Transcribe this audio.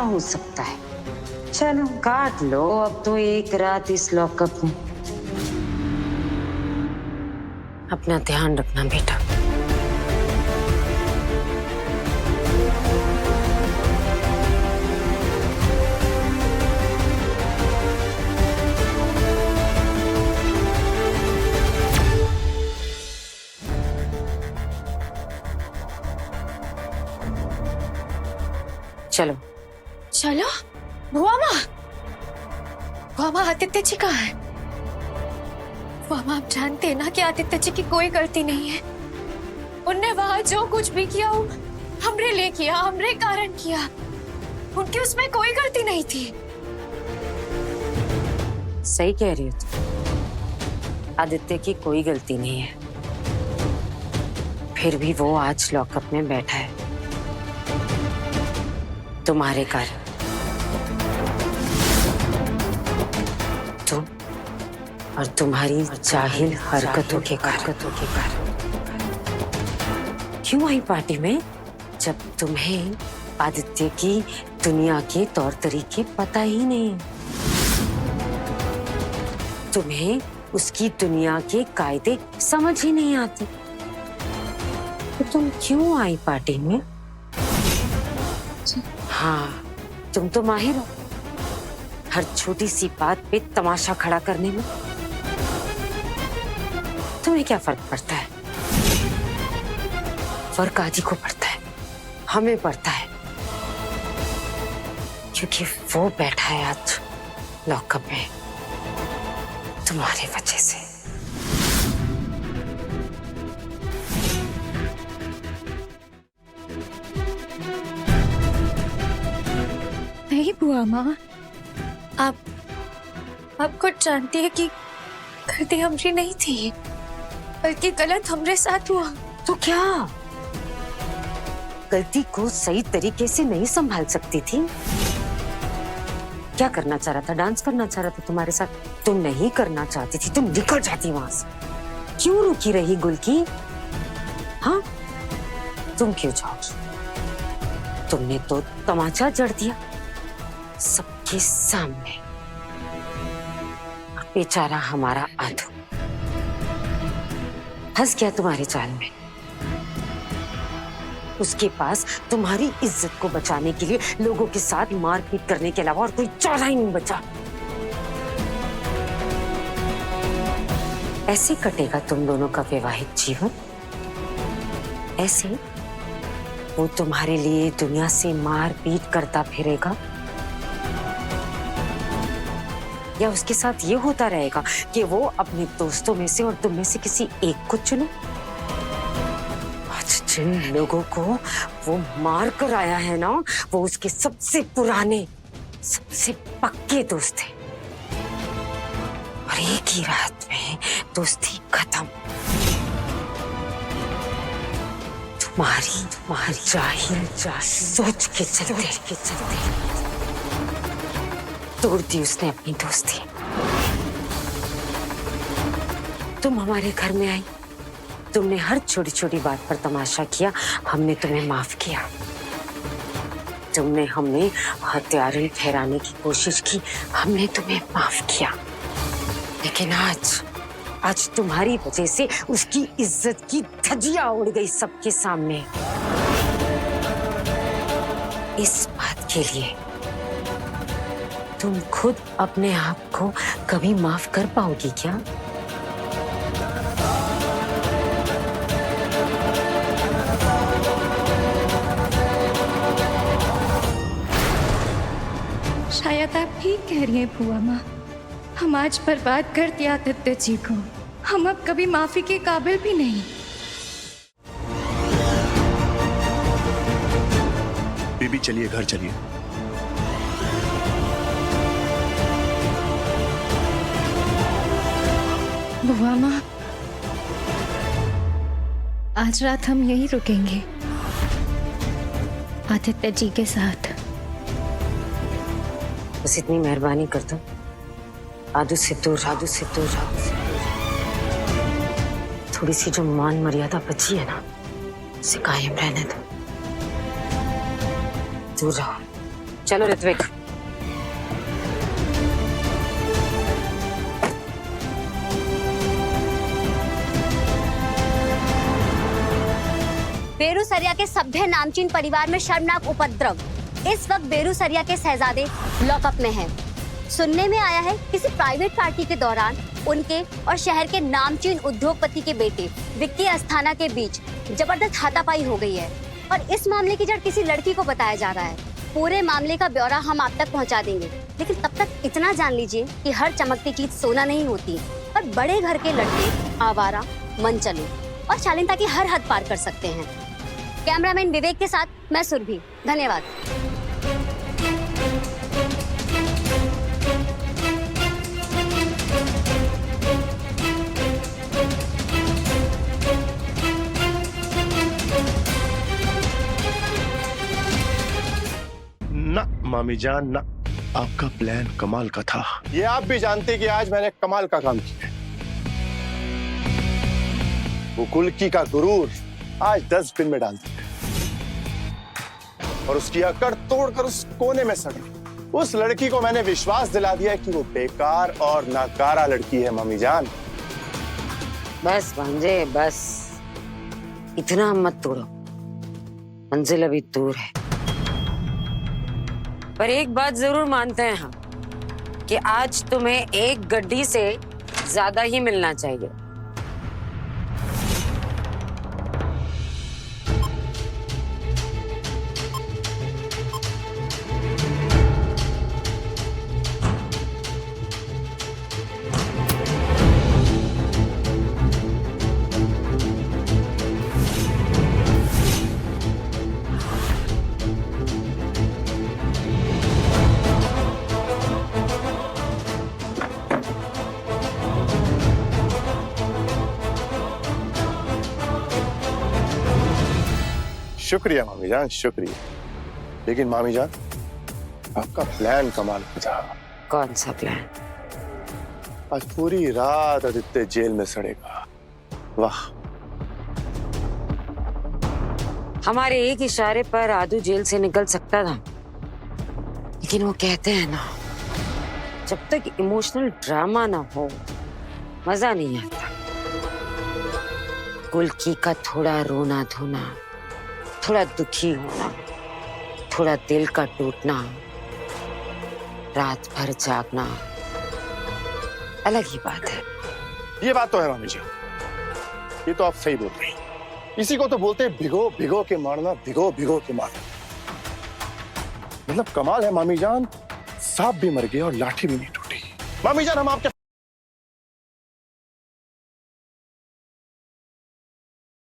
हो सकता है। चलो काट लो अब तो एक रात इस लॉकअप में। अपना ध्यान रखना बेटा। चलो चलो। बुआ माँ आदित्य जी कहाँ है? बुआ माँ, आप जानते हैं ना कि आदित्य जी की कोई गलती नहीं है। उनने वहां जो कुछ भी किया वो हमरे लिए किया, हमरे कारण किया। उनकी उसमें कोई गलती नहीं थी। सही कह रही हो तुम। आदित्य की कोई गलती नहीं है, फिर भी वो आज लॉकअप में बैठा है तुम्हारे कारण। तुम और तुम्हारी जाहिल हरकतों के कारण। क्यों आई पार्टी में जब तुम्हें आदित्य की दुनिया के तौर तरीके पता ही नहीं? तुम्हें उसकी दुनिया के कायदे समझ ही नहीं आते, तो तुम क्यों आई पार्टी में? हाँ, तुम तो माहिर हो हर छोटी सी बात पे तमाशा खड़ा करने में। तुम्हें क्या फर्क पड़ता है? फर्क आदि को पड़ता है, हमें पड़ता है, क्योंकि वो बैठा है आज लॉकअप में तुम्हारी वजह से। नहीं बुआ माँ, आप खुद जानती है कि गलती हमरी नहीं थी, बल्कि गलत हमरे साथ हुआ। तो क्या गलती को सही तरीके से नहीं संभाल सकती थी? क्या करना चाह रहा था? डांस करना चाह रहा था तुम्हारे साथ? तुम नहीं करना चाहती थी, तुम निकल जाती वहां से। क्यों रुकी रही गुलकी? हाँ, तुम क्यों जाओगी? तुमने तो तमाचा जड़ दिया सबके सामने। बेचारा हमारा आधू फंस गया तुम्हारे जाल में। उसके पास तुम्हारी इज्जत को बचाने के लिए लोगों के साथ मारपीट करने के अलावा और कोई चारा ही नहीं बचा। ऐसे कटेगा तुम दोनों का वैवाहिक जीवन? ऐसे वो तुम्हारे लिए दुनिया से मारपीट करता फिरेगा? या उसके साथ ये होता रहेगा कि वो अपने दोस्तों में से और तुम में से किसी एक को चुने? आज जिन लोगों को वो मार कर आया है ना, वो उसके सबसे पुराने, सबसे पक्के दोस्त थे, और एक ही रात में दोस्ती खत्म। तुम्हारी जाहिल सोच के चलते तोड़ दी उसने अपनी दोस्ती। तुम हमारे घर में आई, तुमने हर छोटी छोटी बात पर तमाशा किया, हमने तुम्हें माफ किया। तुमने हमें हत्यारे ठहराने की कोशिश की, हमने तुम्हें माफ किया। लेकिन आज तुम्हारी वजह से उसकी इज्जत की धज्जियां उड़ गई सबके सामने। इस बात के लिए तुम खुद अपने आप को कभी माफ कर पाओगी क्या? शायद आप ठीक कह रही हैं बुआ माँ। हम आज बर्बाद कर दिया आदित्य जी को। हम अब कभी माफी के काबिल भी नहीं। बेबी चलिए, घर चलिए। बुआ माँ, आज रात हम यहीं रुकेंगे आदित्य जी के साथ। बस इतनी मेहरबानी कर दो, आदू से दूर। थोड़ी सी जो मान मर्यादा बची है ना, उसे कायम रहने दो। दूर रहो, चलो ऋत्विक। बेरूसरिया के सभ्य नामचीन परिवार में शर्मनाक उपद्रव। इस वक्त बेरूसरिया के शहजादे लॉकअप में हैं। सुनने में आया है किसी प्राइवेट पार्टी के दौरान उनके और शहर के नामचीन उद्योगपति के बेटे विक्की अस्थाना के बीच जबरदस्त हाथापाई हो गई है और इस मामले की जड़ किसी लड़की को बताया जा रहा है। पूरे मामले का ब्यौरा हम आप तक पहुंचा देंगे, लेकिन तब तक इतना जान लीजिए कि हर चमकती चीज सोना नहीं होती और बड़े घर के लड़के आवारा, मनचले और शालीनता की हर हद पार कर सकते हैं। कैमरामैन विवेक के साथ मैं सुरभि। धन्यवाद। ना मामी जान ना, आपका प्लान कमाल का था। ये आप भी जानते कि आज मैंने कमाल का काम किया। वो कुल्की का गुरूर आज 10 दिन में डाल दिया और उसकी अकड़ तोड़कर उस कोने में सड़ गई। उस लड़की को मैंने विश्वास दिला दिया कि वो बेकार और नाकारा लड़की है। मम्मी जान बस भांजे बस, इतना मत तोड़ो, मंजिल अभी दूर है। पर एक बात जरूर मानते हैं हम कि आज तुम्हें एक गड्डी से ज्यादा ही मिलना चाहिए। शुक्रिया मामी जान, शुक्रिया। लेकिन मामी जान, आपका प्लान कमाल का था। कौन सा प्लान? आज पूरी रात आदित्य जेल में सड़ेगा। वाह। हमारे एक इशारे पर आदू जेल से निकल सकता था, लेकिन वो कहते हैं ना, जब तक इमोशनल ड्रामा ना हो मजा नहीं आता। कुल्की का थोड़ा रोना धोना, थोड़ा दुखी होना, थोड़ा दिल का टूटना, रात भर जागना अलग ही बात है। ये बात तो है मामी जी, ये तो आप सही बोल रही। इसी को तो बोलते हैं भिगो भिगो के मारना, भिगो भिगो के मारना। मतलब कमाल है मामी जान, सांप भी मर गया और लाठी भी नहीं टूटी। मामी जान, हम आपके